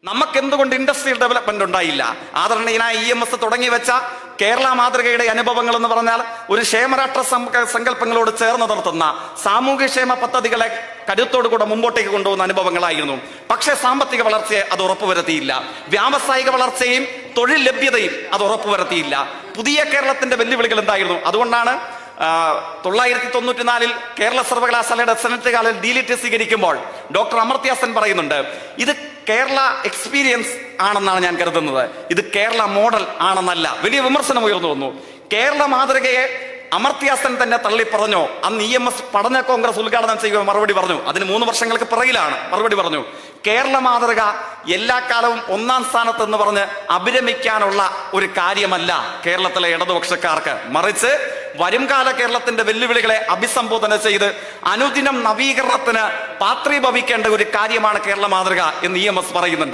നമുക്കെന്തുകൊണ്ട് industrial development ഉണ്ടായില്ല? ആദരണീയനായ EMS തുടങ്ങി വെച്ച കേരള മാതൃകയുടെ അനുഭവങ്ങൾ എന്ന് പറഞ്ഞാൽ ഒരു ക്ഷേമരാഷ്ട്ര സങ്കല്പങ്ങളോട് ചേർന്ന് നിർത്തുന്ന സാമൂഹ്യക്ഷേമ പദ്ധതികളെ കരുത്തോടുകൂടെ മുമ്പോട്ടേക്ക് കൊണ്ടുപോകുന്ന അനുഭവങ്ങളായിരുന്നു. പക്ഷേ സാമ്പത്തിക വളർച്ചയെ അത് ഉറപ്പുവരുത്തിയില്ല. വ്യാവസായിക വളർച്ചയും തൊഴിൽ ലഭ്യതയും അത് ഉറപ്പുവരുത്തിയില്ല. പുതിയ കേരളത്തിന്റെ വെല്ലുവിളികൾ എന്തായിരുന്നു? അതുകൊണ്ടാണ് 1994 കേരള സർവകലാശാലയുടെ സെനറ്റ് കാലിൽ ഡീലിറ്റ് സ്വീകരിക്കുമ്പോൾ ഡോക്ടർ അമർത്യ സെൻ പറയുന്നുണ്ട്, ഇത് കേരള എക്സ്പീരിയൻസ് ആണെന്നാണ് ഞാൻ കരുതുന്നത്, ഇത് കേരള മോഡൽ ആണെന്നല്ല. വലിയ വിമർശനം ഉയർന്നു വന്നു. കേരള മാതൃകയെ അമർത്യ സെൻ തന്നെ തള്ളി പറഞ്ഞോ? അന്ന് EMS പഠന കോൺഗ്രസ് ഉദ്ഘാടനം ചെയ്യുക മറുപടി പറഞ്ഞു. അതിന് 3 വർഷങ്ങൾക്ക് പിറകിലാണ് മറുപടി പറഞ്ഞു. കേരള മാതൃക എല്ലാ കാലവും 1-ാം സ്ഥാനത്ത് എന്ന് പറഞ്ഞ് അഭിരമിക്കാനുള്ള ഒരു കാര്യമല്ല കേരളത്തിലെ ഇടതുപക്ഷക്കാർക്ക്. മറിച്ച് വരുംകാല കേരളത്തിന്റെ വെല്ലുവിളികളെ അഭിസംബോധന ചെയ്ത് അനുദിനം നവീകരണത്തിന് പാത്രീഭവിക്കേണ്ട ഒരു കാര്യമാണ് കേരള മാതൃക എന്ന് EMS പറയുന്നുണ്ട്.